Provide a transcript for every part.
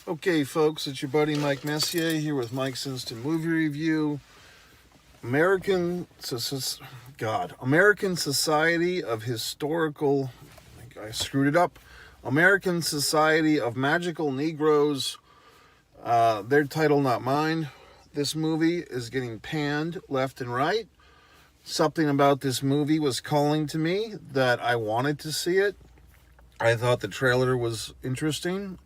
Okay, folks, it's your buddy Mike Messier here with Mike's Instant Movie Review. American Society of Historical. I screwed it up. American Society of Magical Negroes. Their title, not mine. This movie is getting panned left and right. Something about this movie was calling to me that I wanted to see it. I thought the trailer was interesting.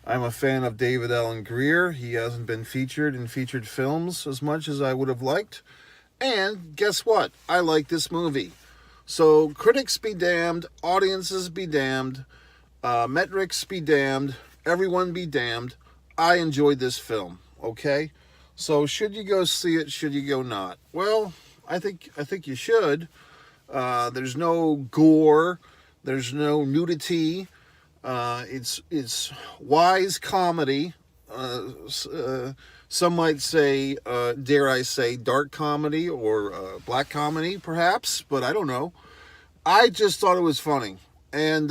I'm a fan of David Allen Greer. He hasn't been featured in featured films as much as I would have liked. And guess what? I like this movie. So critics be damned, audiences be damned, metrics be damned, everyone be damned. I enjoyed this film, okay? So should you go see it? Should you go not? Well, I think you should. There's no gore. There's no nudity. It's wise comedy. Some might say, dare I say, dark comedy or black comedy, perhaps, but I don't know. I just thought it was funny. And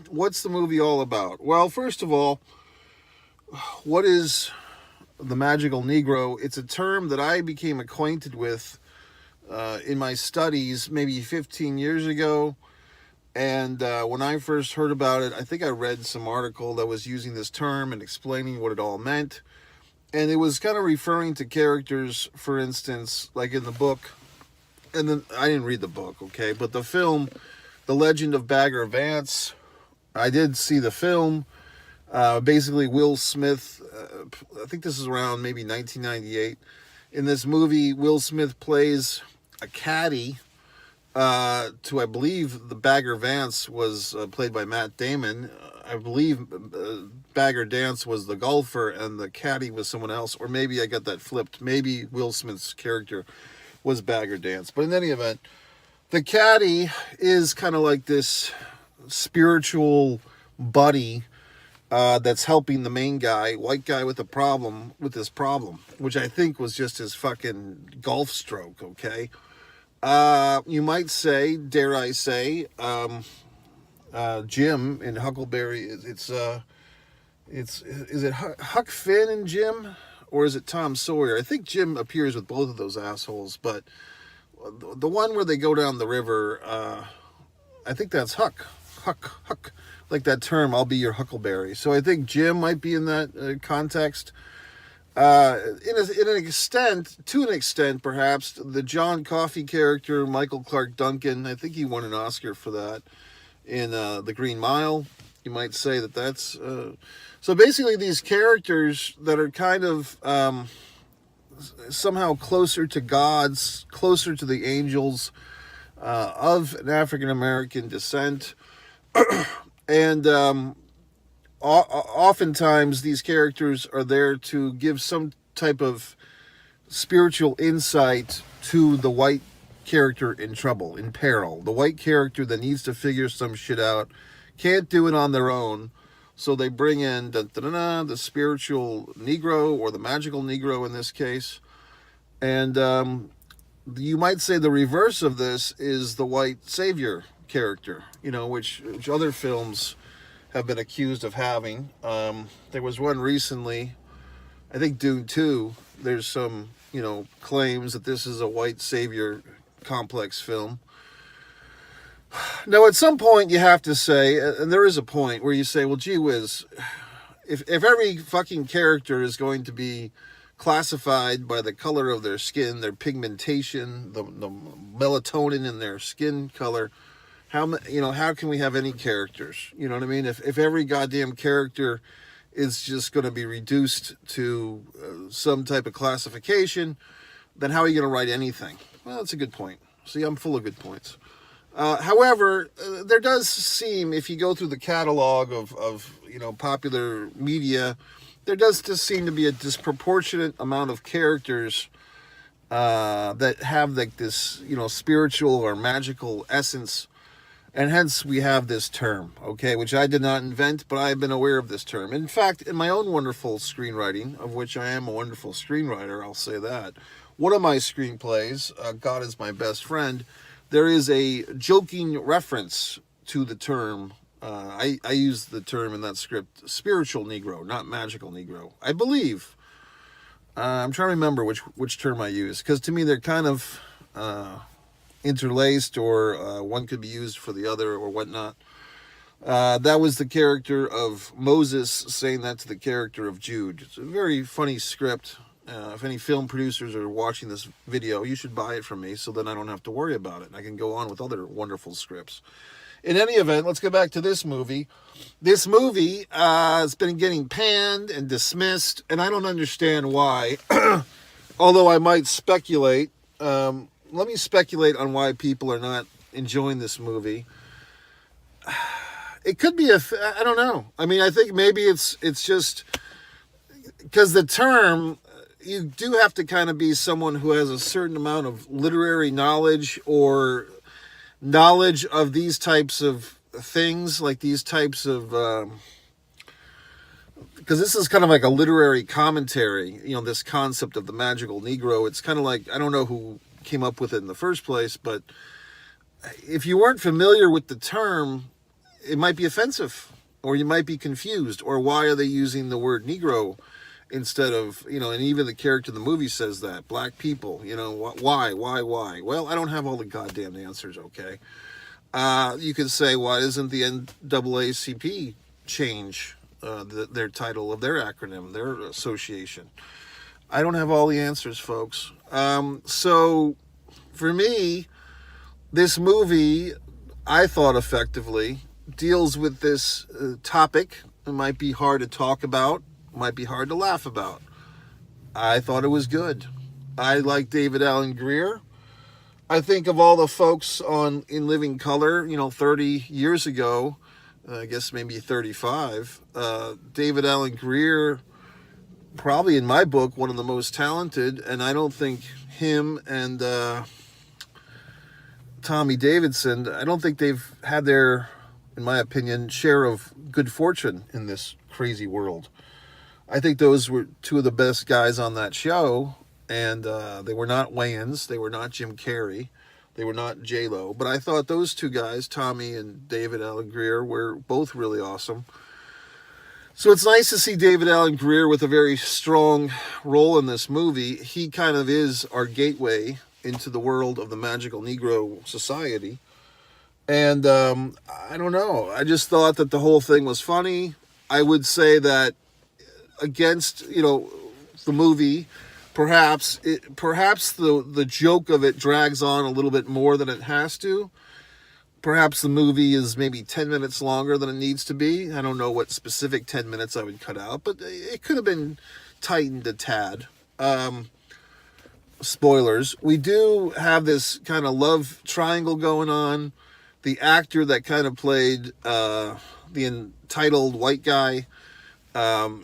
what's the movie all about? Well, first of all, what is the magical Negro? It's a term that I became acquainted with in my studies maybe 15 years ago. And when I first heard about it, I think I read some article that was using this term and explaining what it all meant. And it was kind of referring to characters, for instance, like in the book. And then I didn't read the book, okay? But the film, The Legend of Bagger Vance, I did see the film. Basically, Will Smith, I think this is around maybe 1998. In this movie, Will Smith plays a caddy to, I believe, the Bagger Vance was played by Matt Damon. I believe Bagger Dance was the golfer and the caddy was someone else. Or maybe I got that flipped. Maybe Will Smith's character was Bagger Dance. But in any event, the caddy is kind of like this spiritual buddy that's helping the main guy, white guy with this problem, which I think was just his fucking golf stroke, okay? You might say, dare I say, Jim in Huckleberry. Is it Huck Finn and Jim, or is it Tom Sawyer? I think Jim appears with both of those assholes, but the one where they go down the river, I think that's Huck, like that term. I'll be your Huckleberry. So I think Jim might be in that context. To an extent, perhaps, the John Coffey character, Michael Clark Duncan, I think he won an Oscar for that in The Green Mile. You might say that's... So basically these characters that are kind of somehow closer to gods, closer to the angels of an African-American descent, and... oftentimes these characters are there to give some type of spiritual insight to the white character in trouble, in peril. The white character that needs to figure some shit out, can't do it on their own, so they bring in the spiritual Negro, or the magical Negro in this case. And you might say the reverse of this is the white savior character, which other films have been accused of having. There was one recently, I think Dune 2, there's some, claims that this is a white savior complex film. Now, at some point you have to say, and there is a point where you say, well, gee whiz, if every fucking character is going to be classified by the color of their skin, their pigmentation, the melatonin in their skin color, how can we have any characters? You know what I mean? If every goddamn character is just going to be reduced to some type of classification, then how are you going to write anything? Well, that's a good point. See, I'm full of good points. However, there does seem, if you go through the catalog of popular media, there does just seem to be a disproportionate amount of characters that have like this, spiritual or magical essence. And hence we have this term, okay, which I did not invent, but I have been aware of this term. In fact, in my own wonderful screenwriting, of which I am a wonderful screenwriter, I'll say that, one of my screenplays, God Is My Best Friend, there is a joking reference to the term I use the term in that script spiritual Negro, not magical Negro. I believe. I'm trying to remember which term I use, because to me they're kind of interlaced, or one could be used for the other, or whatnot. That was the character of Moses saying that to the character of Jude. It's a very funny script. If any film producers are watching this video, you should buy it from me, so then I don't have to worry about it. I can go on with other wonderful scripts. In any event, let's go back to this movie. This movie has been getting panned and dismissed, and I don't understand why. Although I might speculate. Let me speculate on why people are not enjoying this movie. It could be I don't know. I mean, I think maybe it's just because the term, you do have to kind of be someone who has a certain amount of literary knowledge, or knowledge of these types of things, like these types of, because this is kind of like a literary commentary, this concept of the magical Negro. It's kind of like, I don't know who came up with it in the first place, but if you weren't familiar with the term, it might be offensive, or you might be confused, or why are they using the word Negro instead of, and even the character in the movie says that, black people, why? Well, I don't have all the goddamn answers, okay? You could say, why doesn't the NAACP change their title of their acronym, their association? I don't have all the answers, folks. So, for me, this movie, I thought effectively deals with this topic. It might be hard to talk about, might be hard to laugh about. I thought it was good. I like David Alan Grier. I think of all the folks in Living Color, 30 years ago, I guess maybe 35, David Alan Grier, probably in my book, one of the most talented, and I don't think him and Tommy Davidson, I don't think they've had their, in my opinion, share of good fortune in this crazy world. I think those were two of the best guys on that show, and they were not Wayans, they were not Jim Carrey, they were not J-Lo, but I thought those two guys, Tommy and David Alan Grier, were both really awesome. So it's nice to see David Alan Grier with a very strong role in this movie. He kind of is our gateway into the world of the magical Negro society. And I don't know. I just thought that the whole thing was funny. I would say that against, the movie, perhaps the joke of it drags on a little bit more than it has to. Perhaps the movie is maybe 10 minutes longer than it needs to be. I don't know what specific 10 minutes I would cut out, but it could have been tightened a tad. Spoilers. We do have this kind of love triangle going on. The actor that kind of played the entitled white guy,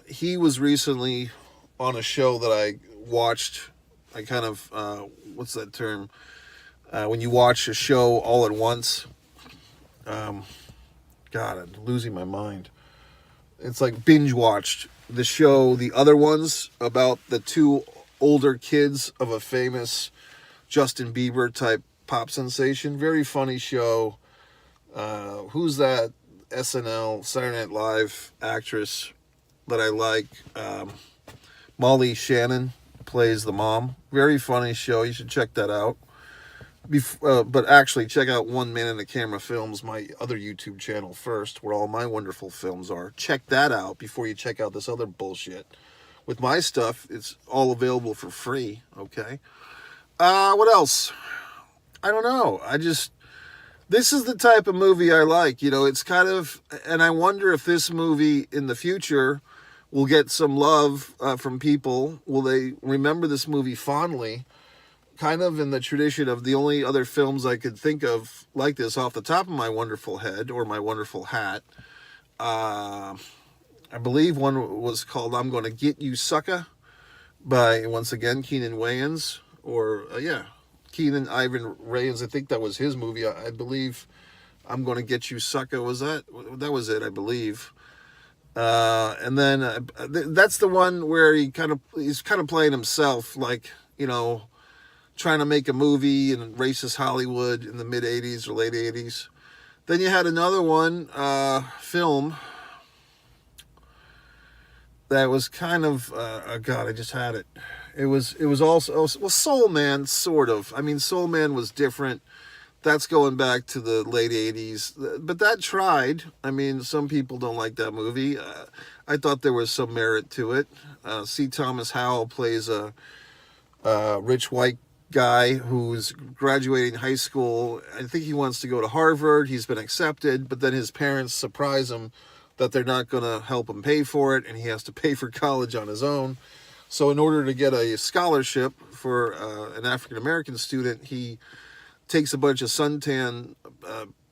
he was recently on a show that I watched. I kind of, what's that term? When you watch a show all at once. God, I'm losing my mind. It's like binge watched the show, The Other Ones, about the two older kids of a famous Justin Bieber type pop sensation. Very funny show. Who's that SNL, Saturday Night Live actress that I like? Molly Shannon plays the mom. Very funny show. You should check that out. But actually, check out One Man in the Camera Films, my other YouTube channel first, where all my wonderful films are. Check that out before you check out this other bullshit. With my stuff, it's all available for free, okay? What else? I don't know. This is the type of movie I like. It's kind of, and I wonder if this movie in the future will get some love from people. Will they remember this movie fondly? Kind of in the tradition of the only other films I could think of like this off the top of my wonderful head, or my wonderful hat. I believe one was called I'm Gonna Get You Sucker, by, once again, Keenan Wayans, or Keenan Ivan Wayans. I think that was his movie. I believe I'm Gonna Get You Sucker was that was it, I believe. And then that's the one where he's kind of playing himself, like, trying to make a movie in racist Hollywood in the mid 80s or late 80s. Then you had another one, film that was kind of, oh God, I just had it. It was also, well, Soul Man, sort of. I mean, Soul Man was different. That's going back to the late 80s. But that tried. I mean, some people don't like that movie. I thought there was some merit to it. C. Thomas Howell plays a rich white guy who's graduating high school. I think he wants to go to Harvard. He's been accepted, but then his parents surprise him that they're not going to help him pay for it, and he has to pay for college on his own. So in order to get a scholarship for an African-American student, he takes a bunch of suntan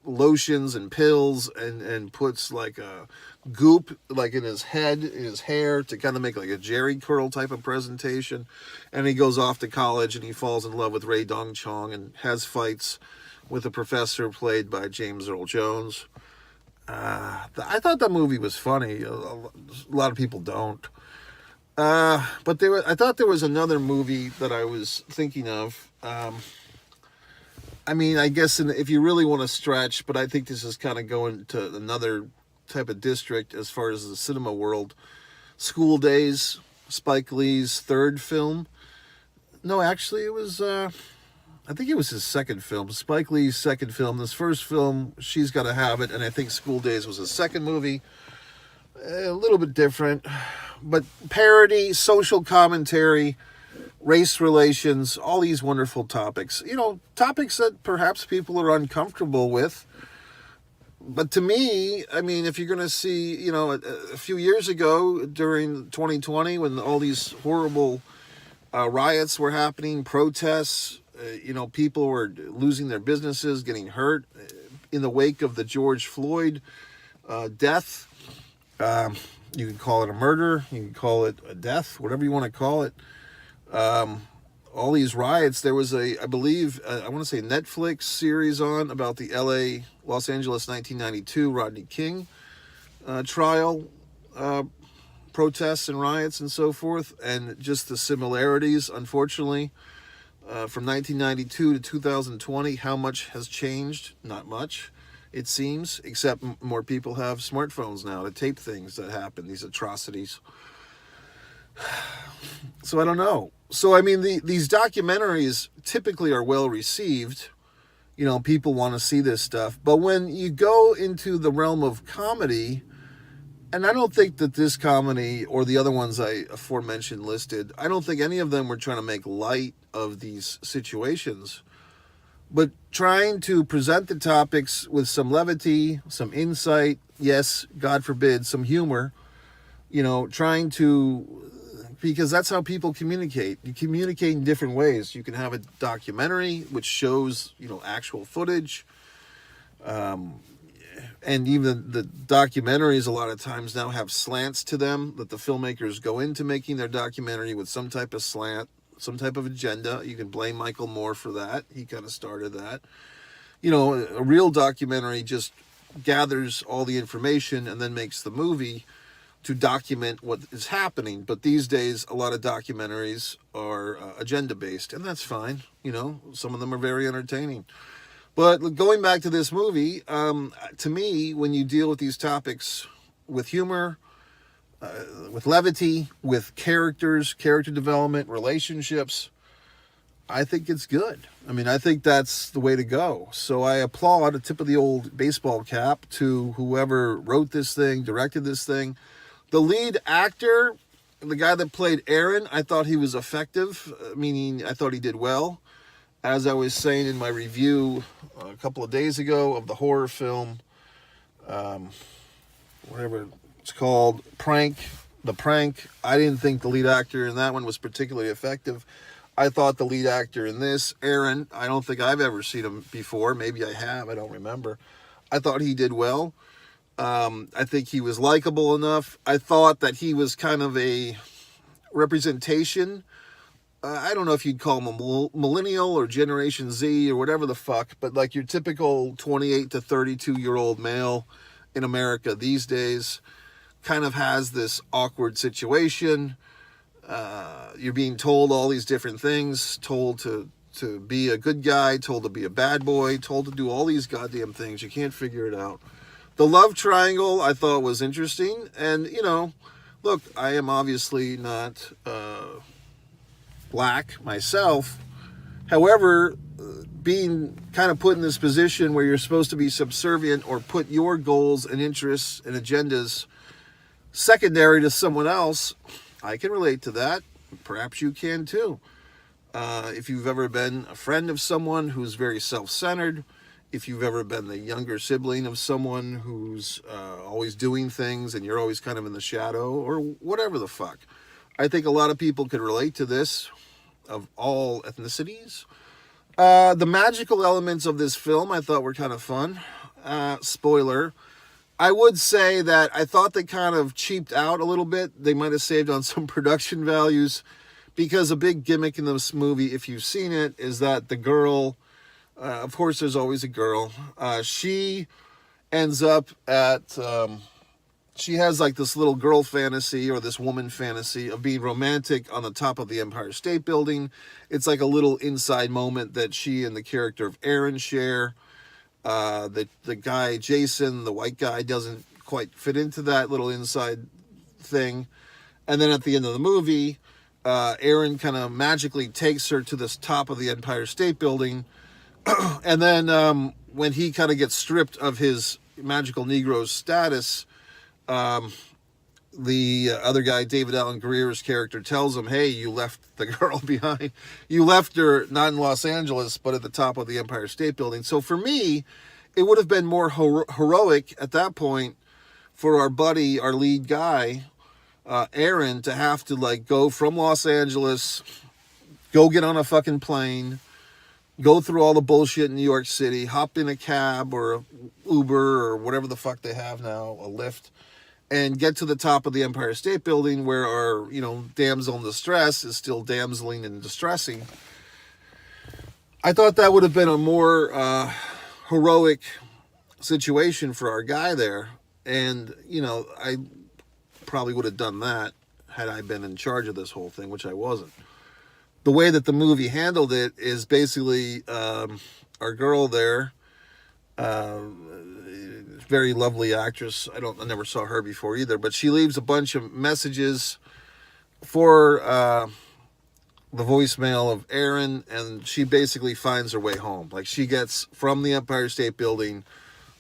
lotions and pills and puts like a goop like in his head, in his hair, to kind of make like a Jerry curl type of presentation. And he goes off to college and he falls in love with Ray Dong Chong and has fights with a professor played by James Earl Jones. I thought that movie was funny. A lot of people don't. But I thought there was another movie that I was thinking of. I mean, I guess if you really want to stretch, but I think this is kind of going to another type of district as far as the cinema world. School Days, Spike Lee's third film. No, actually, it was, I think it was his second film. Spike Lee's second film. This first film, She's Gotta Have It, and I think School Days was his second movie. A little bit different, but parody, social commentary, race relations, all these wonderful topics. You know, topics that perhaps people are uncomfortable with. But to me, I mean, if you're going to see, you know, a few years ago during 2020 when all these horrible riots were happening, protests, you know, people were losing their businesses, getting hurt in the wake of the George Floyd death. You can call it a murder, you can call it a death, whatever you want to call it. All these riots, there was I believe, I want to say Netflix series on about the Los Angeles 1992 Rodney King trial, protests and riots and so forth, and just the similarities, unfortunately, from 1992 to 2020, how much has changed? Not much, it seems, except more people have smartphones now to tape things that happen, these atrocities. So I don't know. So, I mean, these documentaries typically are well received. You know, people want to see this stuff. But when you go into the realm of comedy, and I don't think that this comedy or the other ones I aforementioned listed, I don't think any of them were trying to make light of these situations, but trying to present the topics with some levity, some insight, yes, God forbid, some humor, you know, trying to, because that's how people communicate. You communicate in different ways. You can have a documentary which shows, you know, actual footage. And even the documentaries a lot of times now have slants to them that the filmmakers go into making their documentary with some type of slant, some type of agenda. You can blame Michael Moore for that. He kind of started that. You know, a real documentary just gathers all the information and then makes the movie to document what is happening. But these days, a lot of documentaries are agenda-based, and that's fine. You know, some of them are very entertaining. But going back to this movie, to me, when you deal with these topics with humor, with levity, with characters, character development, relationships, I think it's good. I mean, I think that's the way to go. So I applaud a tip of the old baseball cap to whoever wrote this thing, directed this thing. The lead actor, the guy that played Aaron, I thought he was effective, meaning I thought he did well. As I was saying in my review a couple of days ago of the horror film, whatever it's called, The Prank, I didn't think the lead actor in that one was particularly effective. I thought the lead actor in this, Aaron, I don't think I've ever seen him before. Maybe I have, I don't remember. I thought he did well. I think he was likable enough. I thought that he was kind of a representation. I don't know if you'd call him a millennial or Generation Z or whatever the fuck, but like your typical 28 to 32-year-old male in America these days kind of has this awkward situation. You're being told all these different things, told to to be a good guy, told to be a bad boy, told to do all these goddamn things. You can't figure it out. The love triangle I thought was interesting. And, look, I am obviously not black myself. However, being kind of put in this position where you're supposed to be subservient or put your goals and interests and agendas secondary to someone else, I can relate to that. Perhaps you can too. If you've ever been a friend of someone who's very self-centered, if you've ever been the younger sibling of someone who's always doing things and you're always kind of in the shadow, or whatever the fuck. I think a lot of people could relate to this, of all ethnicities. The magical elements of this film I thought were kind of fun. Spoiler. I would say that I thought they kind of cheaped out a little bit. They might have saved on some production values, because a big gimmick in this movie, if you've seen it, is that the girl, of course there's always a girl, she ends up at, she has like this little girl fantasy, or this woman fantasy, of being romantic on the top of the Empire State Building. It's like a little inside moment that she and the character of Aaron share. The guy, Jason, the white guy, doesn't quite fit into that little inside thing. And then at the end of the movie, Aaron kind of magically takes her to this top of the Empire State Building. And then when he kind of gets stripped of his magical Negroes status, the other guy, David Allen Greer's character, tells him, hey, you left the girl behind. You left her not in Los Angeles, but at the top of the Empire State Building. So for me, it would have been more heroic at that point for our buddy, our lead guy, Aaron, to have to like go from Los Angeles, go get on a fucking plane, go through all the bullshit in New York City, hop in a cab or a Uber or whatever the fuck they have now, a Lyft, and get to the top of the Empire State Building, where our, damsel in distress is still damseling and distressing. I thought that would have been a more heroic situation for our guy there. And, I probably would have done that had I been in charge of this whole thing, which I wasn't. The way that the movie handled it is basically our girl there, very lovely actress. I never saw her before either, but she leaves a bunch of messages for the voicemail of Aaron, and she basically finds her way home. Like, she gets from the Empire State Building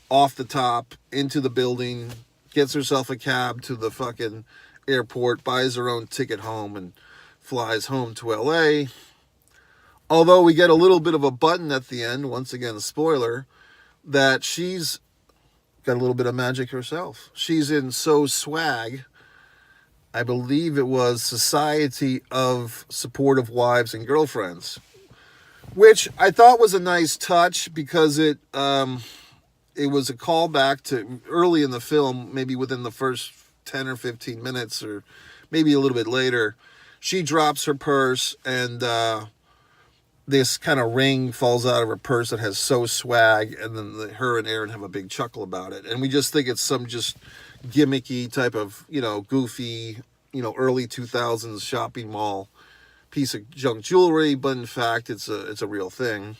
off the top into the building, gets herself a cab to the fucking airport, buys her own ticket home, and flies home to LA. Although we get a little bit of a button at the end, once again, a spoiler, that she's got a little bit of magic herself. She's in So Swag, I believe it was Society of Supportive Wives and Girlfriends, which I thought was a nice touch, because it was a callback to early in the film, maybe within the first 10 or 15 minutes, or maybe a little bit later. She drops her purse, and this kind of ring falls out of her purse that has So Swag, and then her and Aaron have a big chuckle about it. And we just think it's some just gimmicky type of, goofy, early 2000s shopping mall piece of junk jewelry, but in fact, it's a real thing.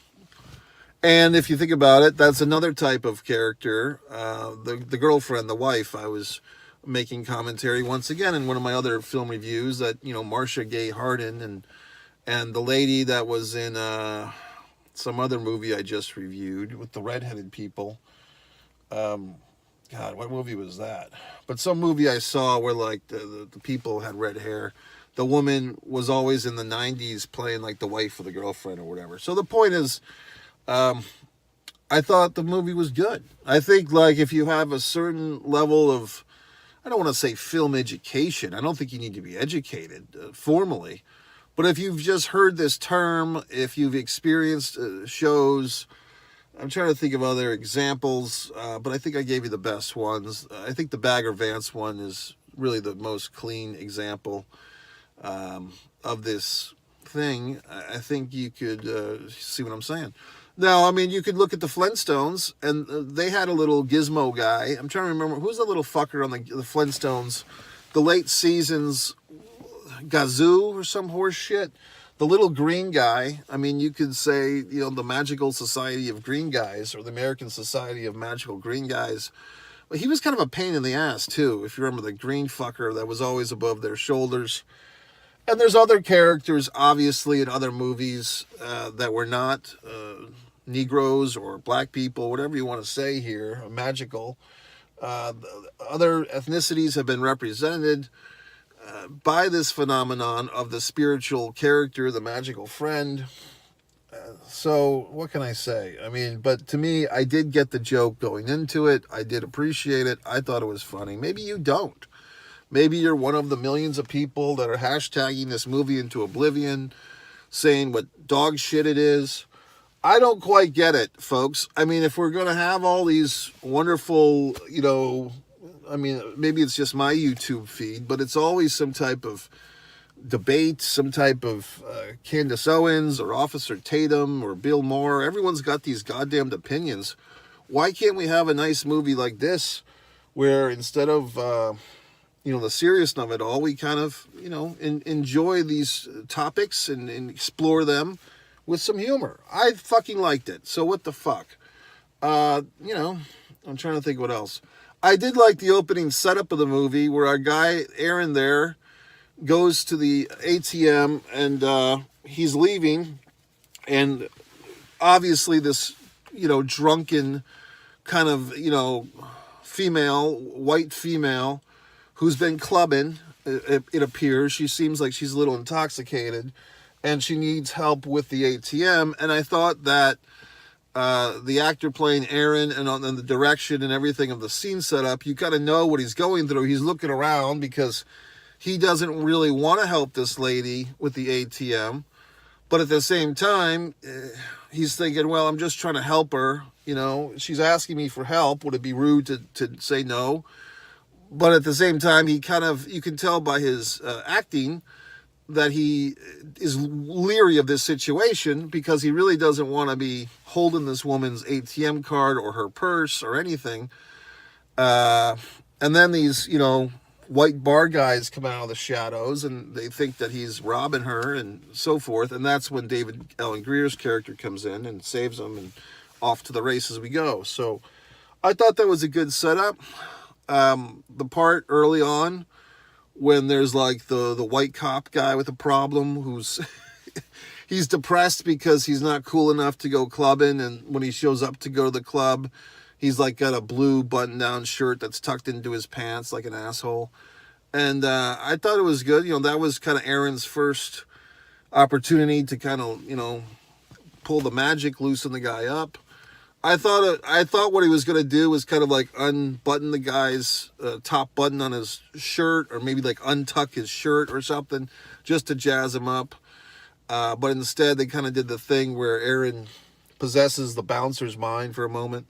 And if you think about it, that's another type of character, the girlfriend, the wife. I was making commentary once again in one of my other film reviews that, Marcia Gay Harden and the lady that was in some other movie I just reviewed with the redheaded people. God, what movie was that? But some movie I saw where like the people had red hair. The woman was always in the 90s playing like the wife or the girlfriend or whatever. So the point is, I thought the movie was good. I think like if you have a certain level of, I don't want to say film education. I don't think you need to be educated formally. But if you've just heard this term, if you've experienced shows, I'm trying to think of other examples, but I think I gave you the best ones. I think the Bagger Vance one is really the most clean example of this thing. I think you could see what I'm saying. Now, I mean, you could look at the Flintstones, and they had a little gizmo guy. I'm trying to remember, who's the little fucker on the Flintstones? The late seasons, Gazoo or some horse shit. the little green guy, I mean, you could say, you know, the Magical Society of Green Guys, or the American Society of Magical Green Guys. But he was kind of a pain in the ass, too, if you remember the green fucker that was always above their shoulders. And there's other characters, obviously, in other movies that were not Negroes or black people, whatever you want to say here, magical. Other ethnicities have been represented by this phenomenon of the spiritual character, the magical friend. So what can I say? I mean, but to me, I did get the joke going into it. I did appreciate it. I thought it was funny. Maybe you don't. Maybe you're one of the millions of people that are hashtagging this movie into oblivion, saying what dog shit it is. I don't quite get it, folks. I mean, if we're going to have all these wonderful, you know, I mean, maybe it's just my YouTube feed, but it's always some type of debate, some type of Candace Owens or Officer Tatum or Bill Maher. Everyone's got these goddamned opinions. Why can't we have a nice movie like this where instead of, you know, the seriousness of it all, we kind of, you know, enjoy these topics and explore them with some humor. I fucking liked it. So what the fuck? You know, I'm trying to think what else. I did like the opening setup of the movie where our guy, Aaron there, goes to the ATM and he's leaving. And obviously this, you know, drunken kind of, you know, female, white female who's been clubbing, it appears. She seems like she's a little intoxicated and she needs help with the ATM. And I thought that the actor playing Aaron and on the direction and everything of the scene setup, you kind of know what he's going through. He's looking around because he doesn't really want to help this lady with the ATM. But at the same time, he's thinking, well, I'm just trying to help her. You know, she's asking me for help. Would it be rude to say no? But at the same time, he kind of, you can tell by his acting that he is leery of this situation because he really doesn't want to be holding this woman's ATM card or her purse or anything. And then these, you know, white bar guys come out of the shadows and they think that he's robbing her and so forth. And that's when David Allen Greer's character comes in and saves them, and off to the races we go. So I thought that was a good setup. The part early on when there's like the white cop guy with a problem who's he's depressed because he's not cool enough to go clubbing, and when he shows up to go to the club, he's like got a blue button-down shirt that's tucked into his pants like an asshole. And I thought it was good. You know, that was kind of Aaron's first opportunity to kind of, you know, pull the magic, loosen the guy up. I thought what he was going to do was kind of like unbutton the guy's top button on his shirt, or maybe like untuck his shirt or something just to jazz him up. But instead they kind of did the thing where Aaron possesses the bouncer's mind for a moment.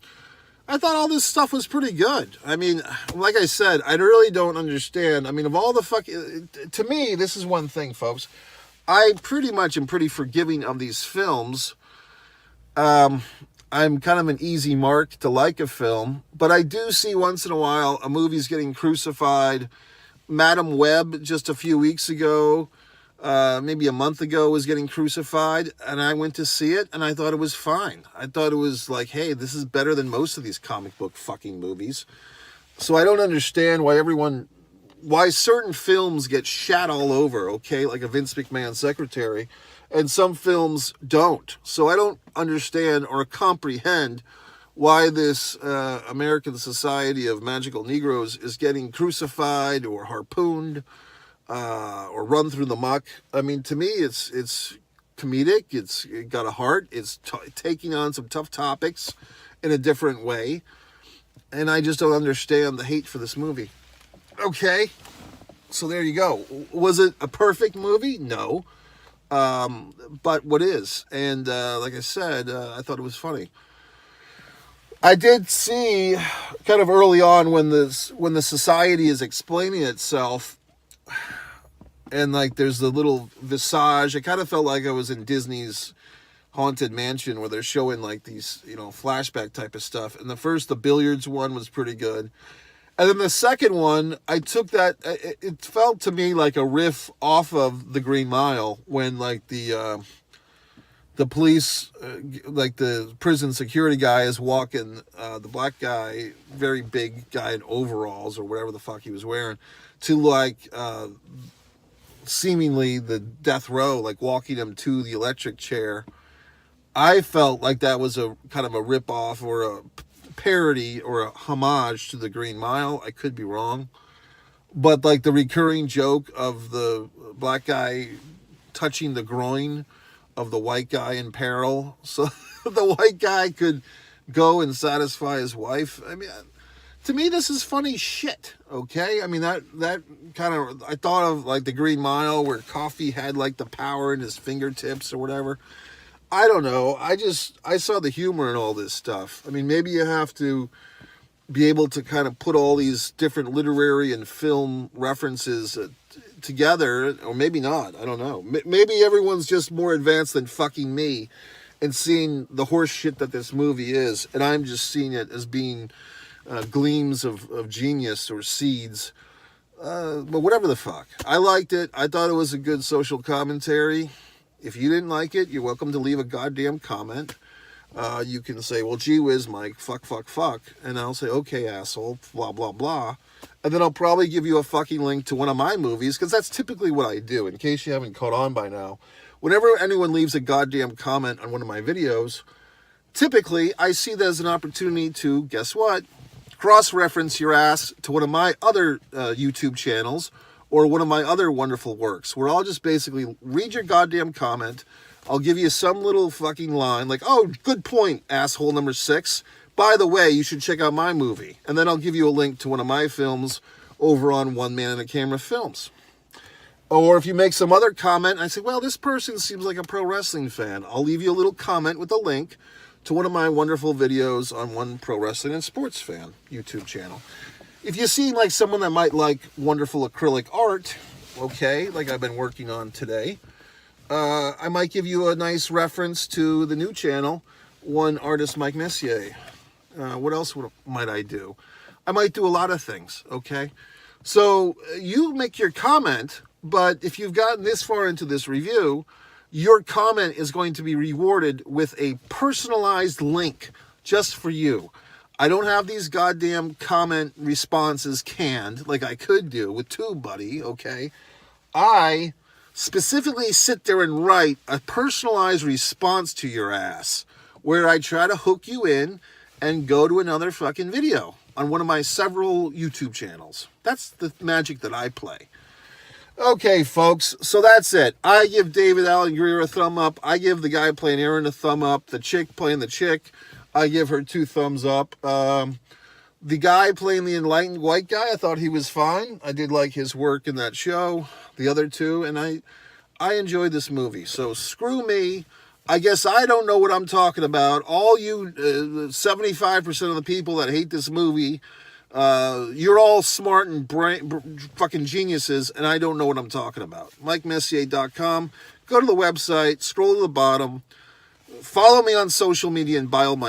I thought all this stuff was pretty good. I mean, like I said, I really don't understand. I mean, of all the to me, this is one thing, folks. I pretty much am pretty forgiving of these films. I'm kind of an easy mark to like a film, but I do see once in a while a movie's getting crucified. Madam Web just a few weeks ago, maybe a month ago, was getting crucified, and I went to see it, and I thought it was fine. I thought it was like, hey, this is better than most of these comic book fucking movies. So I don't understand why certain films get shat all over, okay, like a Vince McMahon secretary, and some films don't. So I don't understand or comprehend why this American Society of Magical Negroes is getting crucified or harpooned or run through the muck. I mean, to me, it's comedic. It's got a heart. It's taking on some tough topics in a different way. And I just don't understand the hate for this movie. Okay, so there you go. Was it a perfect movie? No. But what is? And like I said, I thought it was funny. I did see kind of early on when the society is explaining itself, and like there's the little visage. I kind of felt like I was in Disney's Haunted Mansion where they're showing like these, you know, flashback type of stuff. And the billiards one was pretty good. And then the second one, I took that. It felt to me like a riff off of The Green Mile when like the police, like the prison security guy is walking the black guy, very big guy in overalls or whatever the fuck he was wearing, to like seemingly the death row, like walking him to the electric chair. I felt like that was a kind of a rip-off or a parody or a homage to The Green Mile. I could be wrong. But like the recurring joke of the black guy touching the groin of the white guy in peril so the white guy could go and satisfy his wife. I mean, to me, this is funny shit, okay? I mean, that kind of, I thought of like The Green Mile where Coffee had like the power in his fingertips or whatever. I don't know. I saw the humor in all this stuff. I mean, maybe you have to be able to kind of put all these different literary and film references together, or maybe not. I don't know. Maybe everyone's just more advanced than fucking me and seeing the horse shit that this movie is, and I'm just seeing it as being gleams of genius or seeds. But whatever the fuck. I liked it. I thought it was a good social commentary. If you didn't like it, you're welcome to leave a goddamn comment. You can say, well, gee whiz, Mike, fuck. And I'll say, okay, asshole, blah, blah, blah. And then I'll probably give you a fucking link to one of my movies, because that's typically what I do, in case you haven't caught on by now. Whenever anyone leaves a goddamn comment on one of my videos, typically I see that as an opportunity to, guess what, cross-reference your ass to one of my other YouTube channels, or one of my other wonderful works, where I'll just basically read your goddamn comment. I'll give you some little fucking line, like, oh, good point, asshole number 6. By the way, you should check out my movie. And then I'll give you a link to one of my films over on One Man and a Camera Films. Or if you make some other comment, I say, well, this person seems like a pro wrestling fan. I'll leave you a little comment with a link to one of my wonderful videos on One Pro Wrestling and Sports Fan YouTube channel. If you seem like someone that might like wonderful acrylic art, okay, like I've been working on today, I might give you a nice reference to the new channel, One Artist Mike Messier. What else might I do? I might do a lot of things, okay? So you make your comment, but if you've gotten this far into this review, your comment is going to be rewarded with a personalized link just for you. I don't have these goddamn comment responses canned like I could do with TubeBuddy, okay? I specifically sit there and write a personalized response to your ass where I try to hook you in and go to another fucking video on one of my several YouTube channels. That's the magic that I play. Okay, folks, so that's it. I give David Allen Greer a thumb up. I give the guy playing Aaron a thumb up. The chick playing the chick, I give her 2 thumbs up. The guy playing the enlightened white guy, I thought he was fine. I did like his work in that show. The other two, and I enjoyed this movie. So screw me. I guess I don't know what I'm talking about. All you 75% of the people that hate this movie, you're all smart and fucking geniuses, and I don't know what I'm talking about. MikeMessier.com. Go to the website, scroll to the bottom, follow me on social media, and buy all my